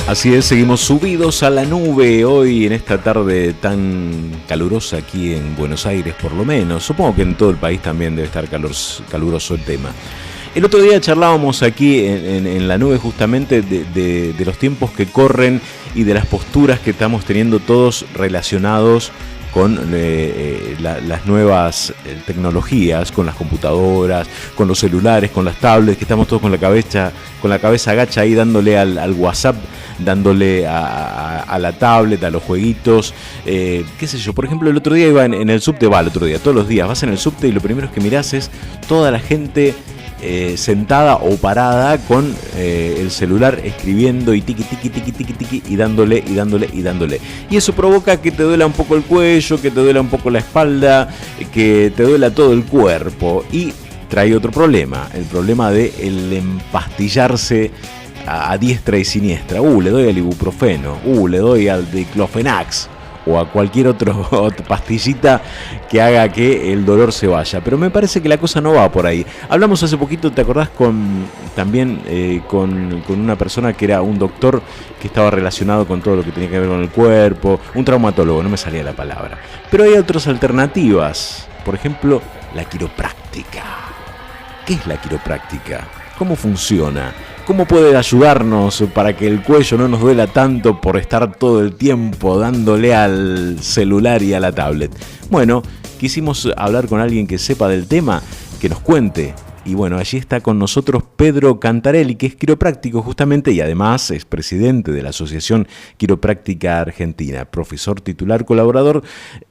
Así es, seguimos subidos a la nube hoy en esta tarde tan calurosa aquí en Buenos Aires, por lo menos. Supongo que en todo el país también debe estar caluroso el tema. El otro día charlábamos aquí en la nube justamente de los tiempos que corren y de las posturas que estamos teniendo todos relacionados con las nuevas tecnologías, con las computadoras, con los celulares, con las tablets, que estamos todos con la cabeza agacha ahí dándole al WhatsApp, dándole a la tablet, a los jueguitos, qué sé yo. Por ejemplo, el otro día iba en el subte, todos los días vas en el subte y lo primero que mirás es toda la gente sentada o parada con el celular escribiendo y tiqui y dándole. Y eso provoca que te duela un poco el cuello, que te duela un poco la espalda, que te duela todo el cuerpo. Y trae otro problema, el problema de el empastillarse a diestra y siniestra. Le doy al ibuprofeno, le doy al diclofenac o a cualquier otra pastillita que haga que el dolor se vaya. Pero me parece que la cosa no va por ahí. Hablamos hace poquito, ¿te acordás? Con una persona que era un doctor que estaba relacionado con todo lo que tenía que ver con el cuerpo, un traumatólogo, no me salía la palabra. Pero hay otras alternativas, por ejemplo, la quiropráctica. ¿Qué es la quiropráctica? ¿Cómo funciona? ¿Cómo puede ayudarnos para que el cuello no nos duela tanto por estar todo el tiempo dándole al celular y a la tablet? Bueno, quisimos hablar con alguien que sepa del tema, que nos cuente. Y bueno, allí está con nosotros Pedro Cantarelli, que es quiropráctico justamente y además es presidente de la Asociación Quiropráctica Argentina, profesor titular colaborador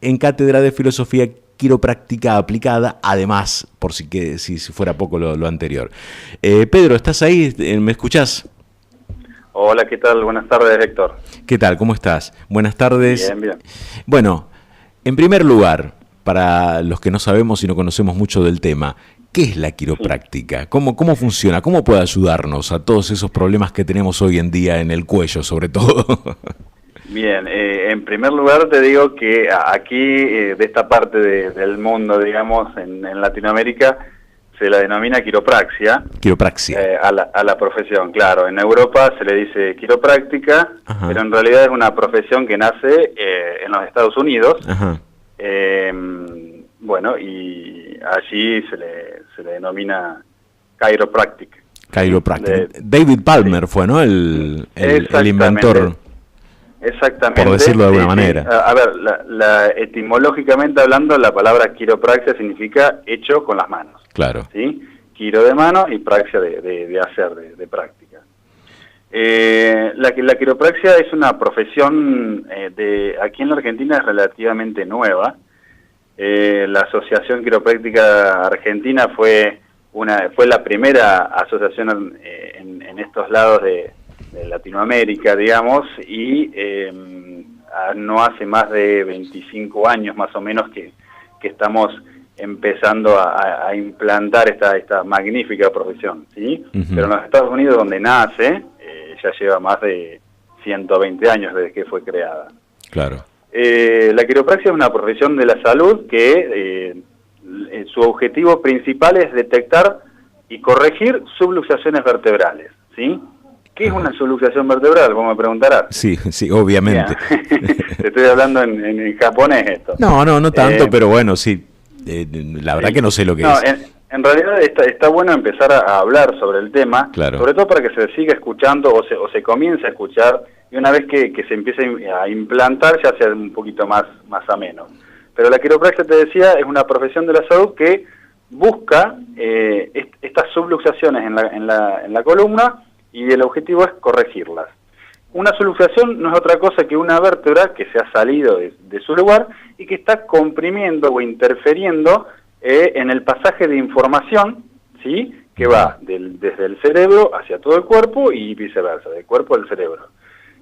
en Cátedra de Filosofía Quiropráctica Aplicada, además, por si fuera poco lo anterior. Pedro, ¿estás ahí? ¿Me escuchás? Hola, ¿qué tal? Buenas tardes, Héctor. ¿Qué tal? ¿Cómo estás? Buenas tardes. Bien. Bueno, en primer lugar, para los que no sabemos y no conocemos mucho del tema, ¿qué es la quiropráctica? ¿Cómo funciona? ¿Cómo puede ayudarnos a todos esos problemas que tenemos hoy en día en el cuello, sobre todo? Bien, en primer lugar te digo que aquí, de esta parte del mundo, digamos, en Latinoamérica, se la denomina quiropraxia. Quiropraxia. A la profesión, claro. En Europa se le dice quiropráctica, Ajá. Pero en realidad es una profesión que nace en los Estados Unidos. Ajá. Bueno, y allí se le denomina chiropractic. Chiropractic. David Palmer fue, ¿no? El inventor. Exactamente. Por decirlo de alguna manera. A ver, etimológicamente hablando, la palabra quiropraxia significa hecho con las manos. Claro. ¿Sí? Quiro de mano y praxia de hacer, de práctica. La quiropraxia es una profesión aquí en la Argentina es relativamente nueva. La Asociación Quiropráctica Argentina fue la primera asociación en estos lados de Latinoamérica, digamos, y no hace más de 25 años más o menos que estamos empezando a implantar esta magnífica profesión, ¿sí? Uh-huh. Pero en los Estados Unidos, donde nace, ya lleva más de 120 años desde que fue creada. Claro. La quiropraxia es una profesión de la salud que su objetivo principal es detectar y corregir subluxaciones vertebrales, ¿sí? ¿Qué es una subluxación vertebral? Vos me preguntarás. Sí, obviamente. Te estoy hablando en japonés esto. No tanto, pero bueno, sí. La verdad que no sé lo que es. En realidad está bueno empezar a hablar sobre el tema, claro. Sobre todo para que se siga escuchando o se comience a escuchar, y una vez que se empiece a implantar ya sea un poquito más ameno. Pero la quiropraxia, te decía, es una profesión de la salud que busca estas subluxaciones en la columna, y el objetivo es corregirlas. Una subluxación no es otra cosa que una vértebra que se ha salido de su lugar y que está comprimiendo o interfiriendo en el pasaje de información, ¿sí? Que va desde el cerebro hacia todo el cuerpo y viceversa, del cuerpo al cerebro.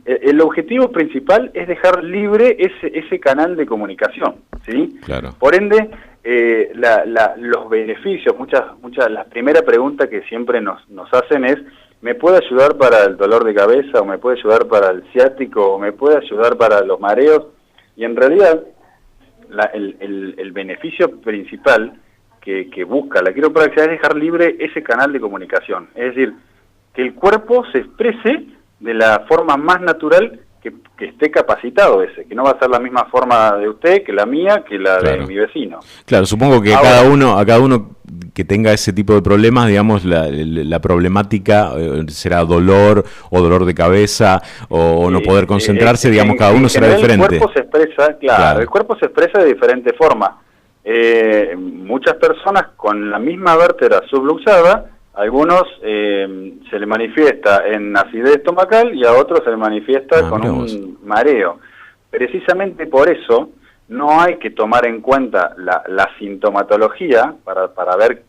El objetivo principal es dejar libre ese canal de comunicación, ¿sí? Claro. Por ende, los beneficios, la primera pregunta que siempre nos hacen es: ¿me puede ayudar para el dolor de cabeza, o me puede ayudar para el ciático, o me puede ayudar para los mareos? Y en realidad, el beneficio principal que busca la quiropraxia es dejar libre ese canal de comunicación. Es decir, que el cuerpo se exprese de la forma más natural que esté capacitado ese, que no va a ser la misma forma de usted que la mía, que la de mi vecino. Claro, supongo que Ahora, a cada uno que tenga ese tipo de problemas, digamos, la problemática será dolor o dolor de cabeza o no poder concentrarse, digamos, cada uno será diferente. El cuerpo se expresa, claro, el cuerpo se expresa de diferente forma. Muchas personas con la misma vértebra subluxada, algunos se le manifiesta en acidez estomacal y a otros se le manifiesta con un mareo. Precisamente por eso no hay que tomar en cuenta la sintomatología para ver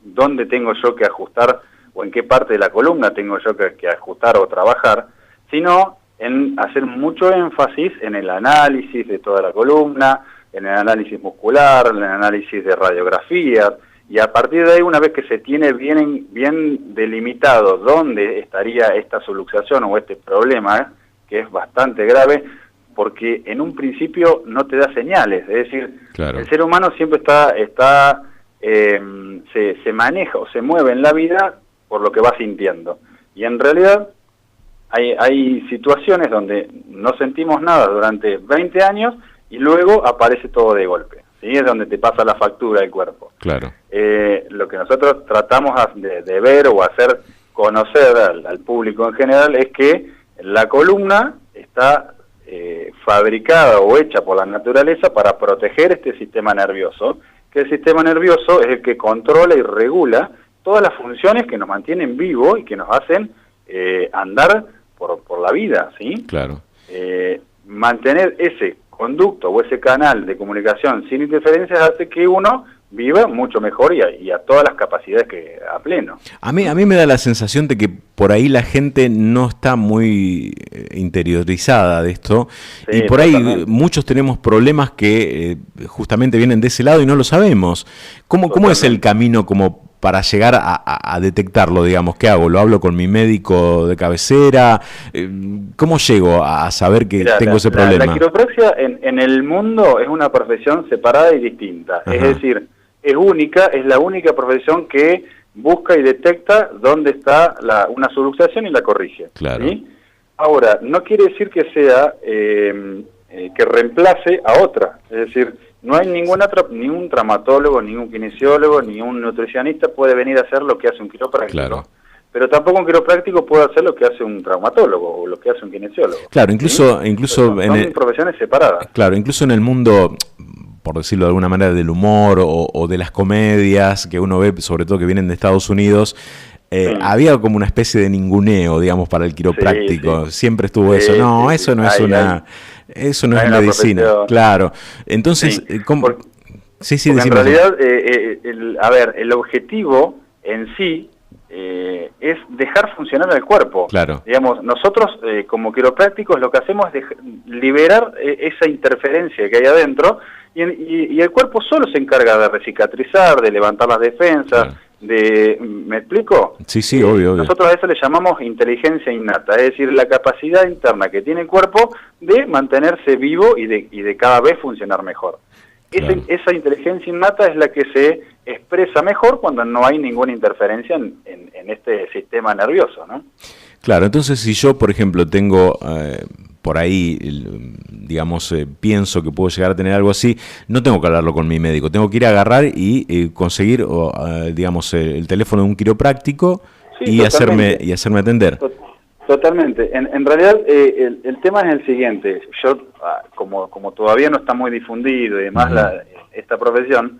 dónde tengo yo que ajustar o en qué parte de la columna tengo yo que ajustar o trabajar, sino en hacer mucho énfasis en el análisis de toda la columna, en el análisis muscular, en el análisis de radiografías. Y a partir de ahí, una vez que se tiene bien delimitado dónde estaría esta subluxación o este problema, que es bastante grave, porque en un principio no te da señales. Es decir, el ser humano siempre se maneja o se mueve en la vida por lo que va sintiendo. Y en realidad hay situaciones donde no sentimos nada durante 20 años y luego aparece todo de golpe. ¿Sí? Es donde te pasa la factura del cuerpo. Claro. Lo que nosotros tratamos de ver o hacer conocer al público en general es que la columna está fabricada o hecha por la naturaleza para proteger este sistema nervioso, que el sistema nervioso es el que controla y regula todas las funciones que nos mantienen vivos y que nos hacen andar por la vida, ¿sí? Claro. Mantener ese conducto o ese canal de comunicación sin interferencias hace que uno viva mucho mejor y a todas las capacidades que a pleno. A mí me da la sensación de que por ahí la gente no está muy interiorizada de esto, sí, y por ahí muchos tenemos problemas que justamente vienen de ese lado y no lo sabemos. ¿Cómo es el camino como para llegar a detectarlo, digamos? ¿Qué hago? ¿Lo hablo con mi médico de cabecera? ¿Cómo llego a saber que tengo ese problema? La quiropraxia en el mundo es una profesión separada y distinta. Ajá. Es decir, es la única profesión que busca y detecta dónde está una subluxación y la corrige. Claro. ¿Sí? Ahora, no quiere decir que sea que reemplace a otra. Es decir, no hay ni un traumatólogo, ni un kinesiólogo, ni un nutricionista puede venir a hacer lo que hace un quiropráctico. Claro. Pero tampoco un quiropráctico puede hacer lo que hace un traumatólogo o lo que hace un kinesiólogo. Claro, incluso son profesiones separadas. Claro, incluso en el mundo, por decirlo de alguna manera, del humor o de las comedias que uno ve, sobre todo que vienen de Estados Unidos, había como una especie de ninguneo, digamos, para el quiropráctico. Siempre estuvo eso. No, eso no es eso no es medicina. Claro. Entonces, ¿cómo? Porque en realidad, el objetivo en sí es dejar funcionar al cuerpo. Claro. Digamos, nosotros como quiroprácticos lo que hacemos es liberar esa interferencia que hay adentro y el cuerpo solo se encarga de recicatrizar, de levantar las defensas, claro. ¿Me explico? Sí, obvio. Nosotros a eso le llamamos inteligencia innata, es decir, la capacidad interna que tiene el cuerpo de mantenerse vivo y de cada vez funcionar mejor. Claro. Esa inteligencia innata es la que se expresa mejor cuando no hay ninguna interferencia en este sistema nervioso, ¿no? Claro, entonces si yo, por ejemplo, tengo por ahí, digamos, pienso que puedo llegar a tener algo así, no tengo que hablarlo con mi médico, tengo que ir a agarrar y conseguir, digamos, el teléfono de un quiropráctico y hacerme atender. Totalmente. En realidad, el tema es el siguiente. Yo, como todavía no está muy difundido y demás esta profesión,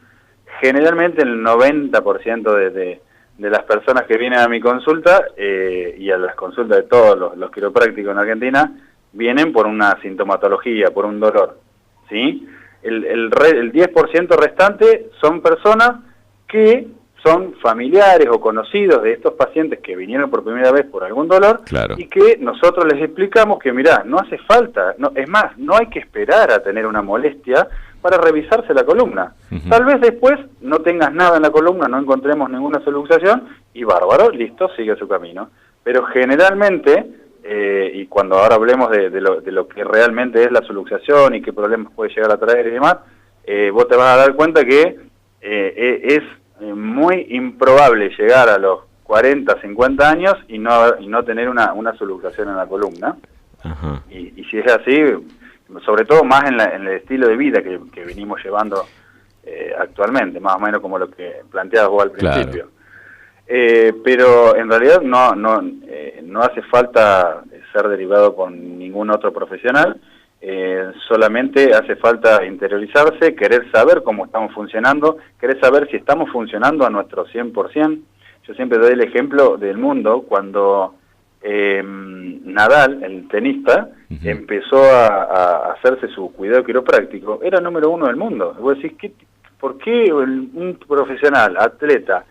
generalmente el 90% de las personas que vienen a mi consulta y a las consultas de todos los quiroprácticos en Argentina vienen por una sintomatología, por un dolor, ¿sí? El 10% restante son personas que son familiares o conocidos de estos pacientes que vinieron por primera vez por algún dolor, claro. Y que nosotros les explicamos que, mirá, no hace falta, es más, no hay que esperar a tener una molestia para revisarse la columna. Tal vez después no tengas nada en la columna, no encontremos ninguna subluxación y bárbaro, listo, sigue su camino. Pero generalmente, y cuando ahora hablemos de lo que realmente es la subluxación y qué problemas puede llegar a traer y demás, vos te vas a dar cuenta que es muy improbable llegar a los 40, 50 años y no tener una subluxación en la columna. Ajá. Y si es así, sobre todo más en el estilo de vida que venimos llevando actualmente, más o menos como lo que planteabas vos al principio. Claro. Pero en realidad no hace falta ser derivado por ningún otro profesional, solamente hace falta interiorizarse, querer saber cómo estamos funcionando, querer saber si estamos funcionando a nuestro 100%. Yo siempre doy el ejemplo del mundo cuando Nadal, el tenista, empezó a hacerse su cuidado quiropráctico, era número 1 del mundo. Vos decís, ¿por qué un profesional, atleta,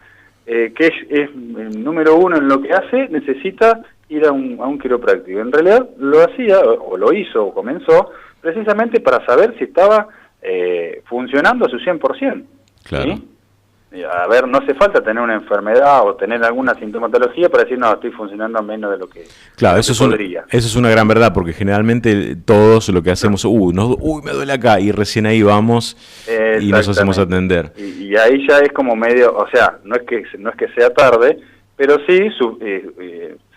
que es el número 1 en lo que hace, necesita ir a un quiropráctico? En realidad lo hacía, o lo hizo, o comenzó, precisamente para saber si estaba funcionando a su 100%. Claro. ¿Sí? A ver, no hace falta tener una enfermedad o tener alguna sintomatología para decir, no, estoy funcionando a menos de lo que, claro, lo eso que podría. Eso es una gran verdad, porque generalmente todos lo que hacemos, me duele acá, y recién ahí vamos y nos hacemos atender. Y ahí ya es como medio, o sea, no es que sea tarde, pero sí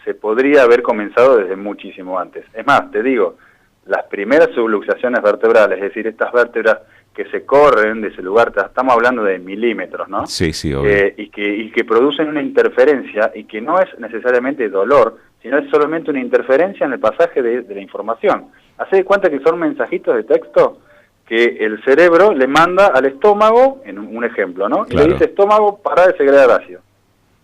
se podría haber comenzado desde muchísimo antes. Es más, te digo, las primeras subluxaciones vertebrales, es decir, estas vértebras que se corren de ese lugar, estamos hablando de milímetros, ¿no? Sí, sí, obvio. Y que producen una interferencia, y que no es necesariamente dolor, sino es solamente una interferencia en el pasaje de la información. Hacé de cuenta que son mensajitos de texto que el cerebro le manda al estómago, en un ejemplo, ¿no? Claro. Y le dice, estómago, para de segregar ácido.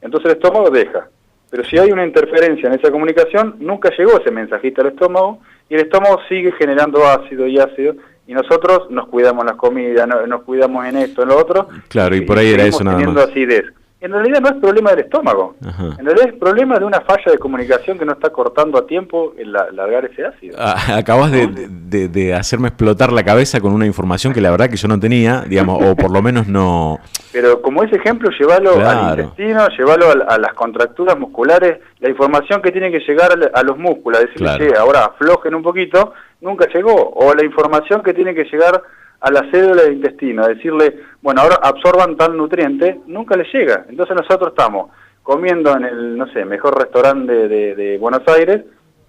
Entonces el estómago deja. Pero si hay una interferencia en esa comunicación, nunca llegó ese mensajito al estómago, y el estómago sigue generando ácido y ácido, y nosotros nos cuidamos en las comidas, nos cuidamos en esto, en lo otro. Claro, y por ahí era eso nada más. Acidez. En realidad no es problema del estómago. Ajá. En realidad es problema de una falla de comunicación que no está cortando a tiempo el largar ese ácido. Acabas de hacerme explotar la cabeza con una información que la verdad que yo no tenía, digamos, o por lo menos no... Pero como ese ejemplo, llévalo al intestino, llévalo a las contracturas musculares, la información que tiene que llegar a los músculos, decirle, che, ahora aflojen un poquito, nunca llegó. O la información que tiene que llegar a la célula del intestino, decirle, bueno, ahora absorban tal nutriente, nunca les llega. Entonces nosotros estamos comiendo en el, no sé, mejor restaurante de Buenos Aires,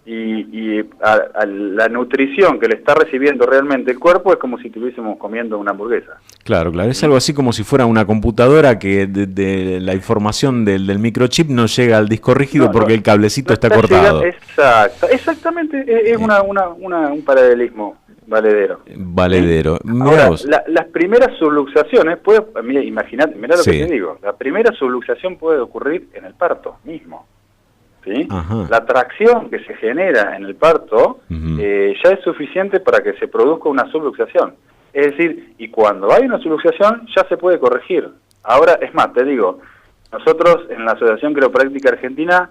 y a la nutrición que le está recibiendo realmente el cuerpo es como si estuviésemos comiendo una hamburguesa. Claro, claro, es algo así como si fuera una computadora que de la información del microchip no llega al disco rígido porque el cablecito está cortado. Exactamente, es un paralelismo valedero. Ahora, las primeras subluxaciones, imagínate, mirá lo que te digo, la primera subluxación puede ocurrir en el parto mismo. ¿Sí? La tracción que se genera en el parto ya es suficiente para que se produzca una subluxación. Es decir, y cuando hay una subluxación ya se puede corregir. Ahora, es más, te digo, nosotros en la Asociación Quiropráctica Argentina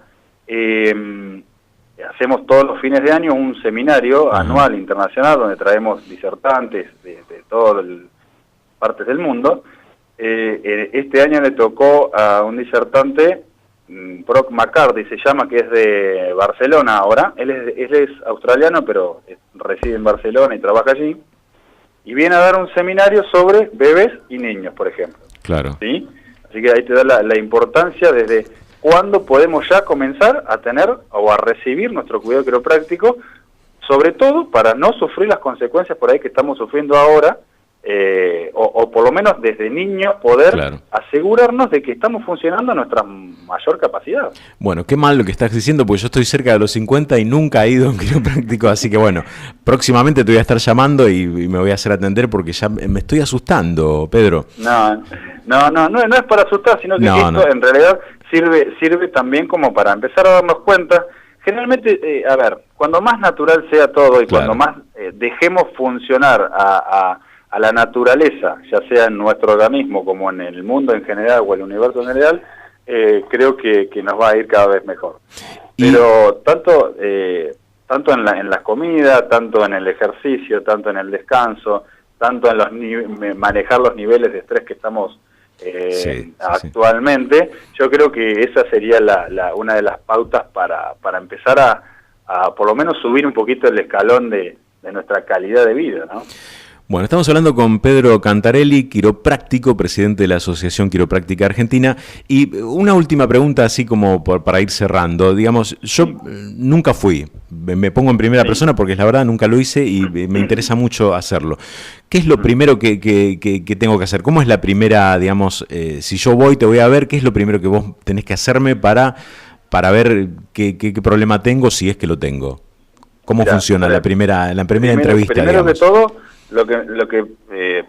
hacemos todos los fines de año un seminario anual internacional donde traemos disertantes de todas partes del mundo. Este año le tocó a un disertante, Brock McCarthy se llama, que es de Barcelona ahora. Él es australiano, pero reside en Barcelona y trabaja allí. Y viene a dar un seminario sobre bebés y niños, por ejemplo. Claro. ¿Sí? Así que ahí te da la importancia desde cuándo podemos ya comenzar a tener o a recibir nuestro cuidado quiropráctico, sobre todo para no sufrir las consecuencias por ahí que estamos sufriendo ahora, o por lo menos desde niños poder asegurarnos de que estamos funcionando a nuestra mayor capacidad. Bueno, qué mal lo que estás diciendo, porque yo estoy cerca de los 50 y nunca he ido a un quiropráctico, así que bueno, próximamente te voy a estar llamando y me voy a hacer atender porque ya me estoy asustando, Pedro. No es para asustar, sino que esto en realidad sirve también como para empezar a darnos cuenta. Generalmente, cuando más natural sea todo y cuando más dejemos funcionar a la naturaleza, ya sea en nuestro organismo como en el mundo en general o el universo en general, creo que nos va a ir cada vez mejor. Pero tanto en la comida, tanto en el ejercicio, tanto en el descanso, tanto en manejar los niveles de estrés que estamos actualmente, yo creo que esa sería una de las pautas para empezar a por lo menos subir un poquito el escalón de nuestra calidad de vida, ¿no? Bueno, estamos hablando con Pedro Cantarelli, quiropráctico, presidente de la Asociación Quiropráctica Argentina. Y una última pregunta, así como para ir cerrando. Digamos, yo nunca fui, me pongo en primera persona porque es la verdad, nunca lo hice y me interesa mucho hacerlo. ¿Qué es lo primero que tengo que hacer? ¿Cómo es la primera, digamos, si yo voy, te voy a ver, qué es lo primero que vos tenés que hacerme para ver qué problema tengo, si es que lo tengo? ¿Cómo funciona la primera entrevista? Primero que todo, lo que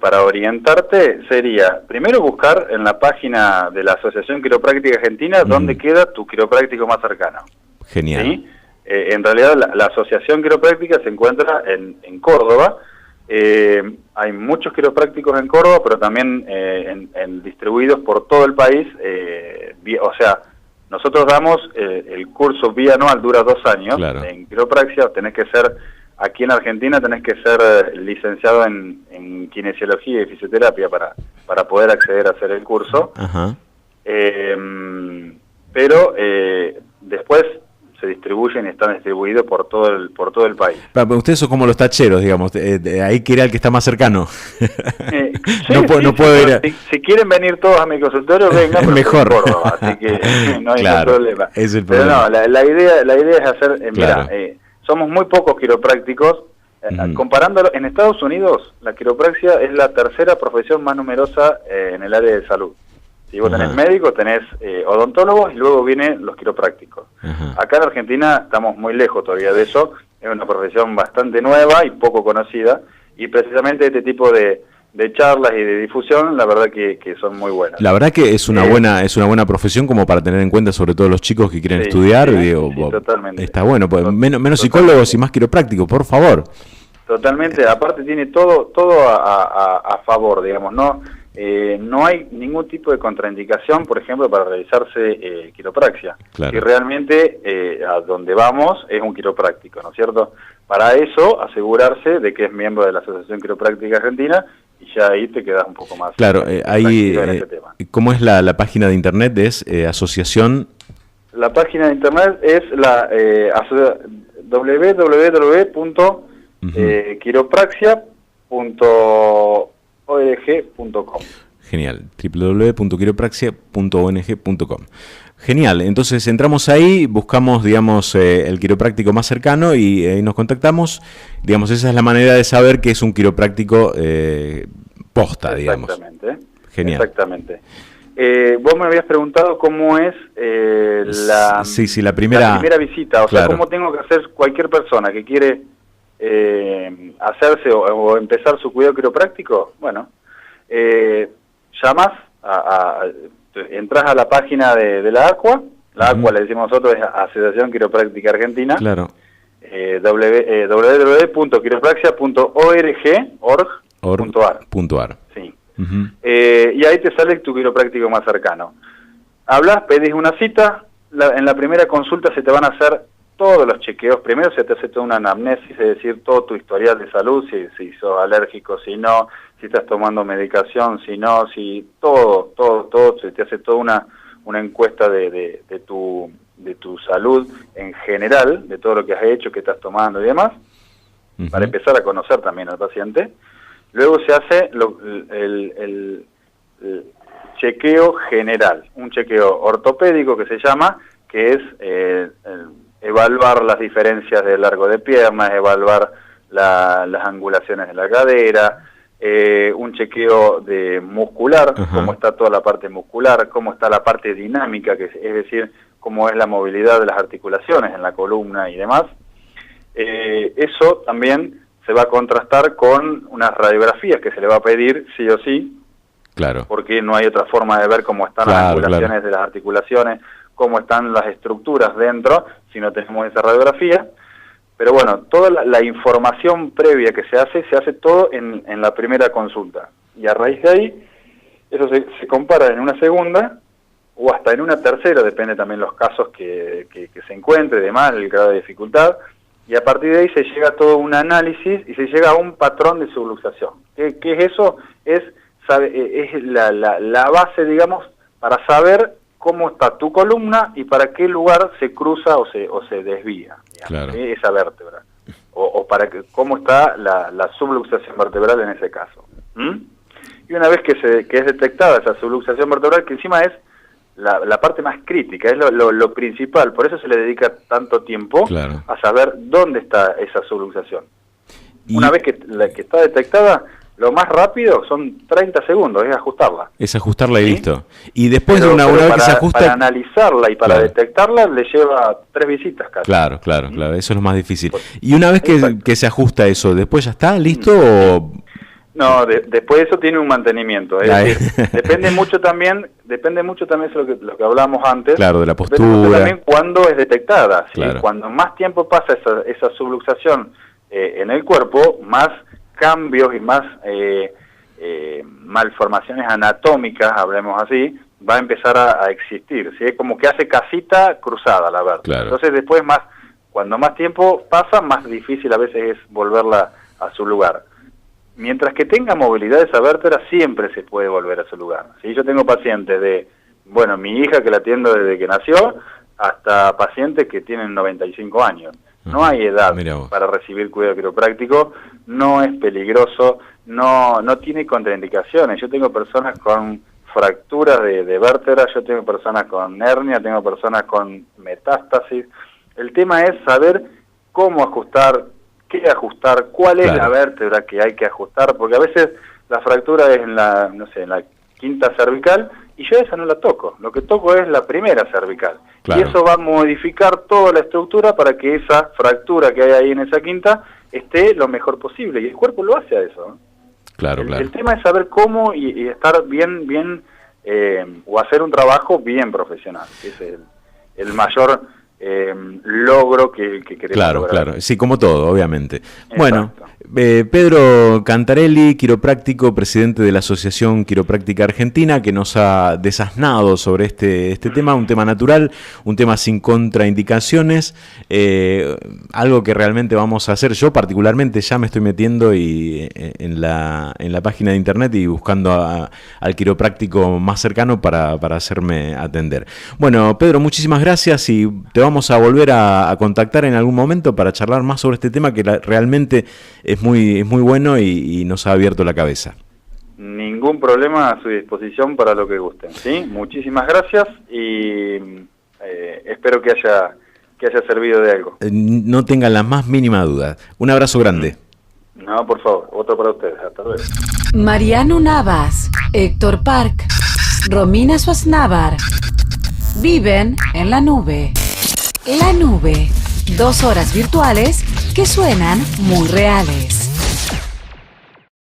para orientarte sería, primero buscar en la página de la Asociación Quiropráctica Argentina dónde queda tu quiropráctico más cercano. Genial. ¿Sí? En realidad la Asociación Quiropráctica se encuentra en Córdoba. Hay muchos quiroprácticos en Córdoba, pero también distribuidos por todo el país. O sea, nosotros damos el curso bianual, dura 2 años. Claro. En quiropraxia tenés que ser, aquí en Argentina tenés que ser licenciado en kinesiología y fisioterapia para poder acceder a hacer el curso. Ajá. Pero después se distribuyen y están distribuidos por todo el país. Pero ustedes son como los tacheros, digamos, ahí quiere el que está más cercano. Sí, no puedo ir si quieren venir todos a mi consultorio, vengan, pero mejor. Córdoba, así que no hay Claro, problema. Es el pero problema. no, la idea es hacer, Claro. mira, somos muy pocos quiroprácticos. Comparándolo, en Estados Unidos, la quiropraxia es la tercera profesión más numerosa en el área de salud. Si vos tenés médicos, tenés odontólogos y luego vienen los quiroprácticos. Acá en Argentina estamos muy lejos todavía de eso, es una profesión bastante nueva y poco conocida, y precisamente este tipo de charlas y de difusión, la verdad que son muy buenas. La verdad que es una buena profesión como para tener en cuenta, sobre todo los chicos que quieren estudiar. Sí, totalmente. Está bueno, pues menos psicólogos y más quiroprácticos, por favor. Totalmente, aparte tiene todo a favor, digamos, no hay ningún tipo de contraindicación, por ejemplo, para realizarse quiropraxia. Claro. Y realmente a donde vamos es un quiropráctico, ¿no es cierto? Para eso, asegurarse de que es miembro de la Asociación Quiropráctica Argentina, y ya ahí te quedas un poco más. Claro, ahí, en ese tema. ¿Cómo es la página de internet? Es asociación... La página de internet es la www.quiropraxia.org.com. Genial, www.quiropraxia.ong.com. Genial, entonces entramos ahí, buscamos, digamos, el quiropráctico más cercano y ahí nos contactamos. Digamos, esa es la manera de saber que es un quiropráctico posta, digamos. Exactamente. Genial. Exactamente. Vos me habías preguntado cómo es la primera visita, o sea, cómo tengo que hacer cualquier persona que quiere hacerse o empezar su cuidado quiropráctico. Bueno, llamas, entras a la página de la AQUA. La AQUA, le decimos nosotros, es Asociación Quiropráctica Argentina. Claro. www.quiropraxia.org.ar. Sí. Y ahí te sale tu quiropráctico más cercano. Hablas, pedís una cita, en la primera consulta se te van a hacer todos los chequeos. Primero se te hace toda una anamnesis, es decir, todo tu historial de salud, si sos alérgico, si no, si estás tomando medicación, si no, si todo, se te hace toda una encuesta de tu salud en general, de todo lo que has hecho, que estás tomando y demás, para empezar a conocer también al paciente. Luego se hace el chequeo general, un chequeo ortopédico que se llama, que es evaluar las diferencias de largo de piernas, evaluar las angulaciones de la cadera, un chequeo de muscular, cómo está toda la parte muscular, cómo está la parte dinámica, es decir, cómo es la movilidad de las articulaciones en la columna y demás. Eso también se va a contrastar con unas radiografías que se le va a pedir sí o sí, claro, porque no hay otra forma de ver cómo están las angulaciones de las articulaciones, cómo están las estructuras dentro, si no tenemos esa radiografía. Pero bueno, toda la información previa que se hace todo en la primera consulta. Y a raíz de ahí, eso se compara en una segunda o hasta en una tercera, depende también los casos que se encuentre, demás, el grado de dificultad. Y a partir de ahí se llega a todo un análisis y se llega a un patrón de subluxación. ¿Qué es eso? Es la base, digamos, para saber cómo está tu columna y para qué lugar se cruza o se desvía, digamos, claro, esa vértebra. o para que, cómo está la subluxación vertebral en ese caso. Y una vez que es detectada esa subluxación vertebral, que encima es la parte más crítica, es lo principal, por eso se le dedica tanto tiempo a saber dónde está esa subluxación. Una vez que está detectada, lo más rápido son 30 segundos, es ajustarla. Es ajustarla y ¿sí? Listo. Y después de una vez que se ajusta... Para analizarla y para detectarla le lleva 3 visitas casi. Claro, eso es lo más difícil. Y una vez que se ajusta eso, ¿después ya está listo o...? No, después de eso tiene un mantenimiento. Es decir, depende mucho también de lo que hablamos antes. Claro, de la postura. Depende también cuándo es detectada. ¿sí? Claro. Cuando más tiempo pasa esa subluxación en el cuerpo, más cambios y más malformaciones anatómicas, hablemos así, va a empezar a existir. ¿sí? Es como que hace casita cruzada la vértebra. Claro. Entonces después cuando más tiempo pasa, más difícil a veces es volverla a su lugar. Mientras que tenga movilidad esa vértebra, siempre se puede volver a su lugar. ¿sí? Yo tengo pacientes mi hija que la atiendo desde que nació, hasta pacientes que tienen 95 años. No hay edad para recibir cuidado quiropráctico, no es peligroso, no tiene contraindicaciones. Yo tengo personas con fracturas de vértebra, yo tengo personas con hernia, tengo personas con metástasis. El tema es saber cómo ajustar, qué ajustar, cuál es la vértebra que hay que ajustar, porque a veces la fractura es en la quinta cervical y yo esa no la toco, lo que toco es la primera cervical. Y eso va a modificar toda la estructura para que esa fractura que hay ahí en esa quinta esté lo mejor posible, y el cuerpo lo hace a eso. El tema es saber cómo y estar bien o hacer un trabajo bien profesional, que es el mayor logro que queremos lograr. Claro, sí, como todo, obviamente. Exacto. Bueno, Pedro Cantarelli, quiropráctico, presidente de la Asociación Quiropráctica Argentina, que nos ha desasnado sobre este tema, un tema natural, un tema sin contraindicaciones, algo que realmente vamos a hacer. Yo particularmente ya me estoy metiendo en la página de internet y buscando al quiropráctico más cercano para hacerme atender. Bueno, Pedro, muchísimas gracias y te vamos a volver a contactar en algún momento para charlar más sobre este tema que realmente es muy bueno y nos ha abierto la cabeza. Ningún problema, a su disposición para lo que gusten. ¿sí? Muchísimas gracias y espero que haya servido de algo. No tengan la más mínima duda. Un abrazo grande. No, por favor, otro para ustedes. Hasta luego. Mariano Navas, Héctor Park, Romina Suaznavar viven en la nube. La nube, 2 horas virtuales que suenan muy reales.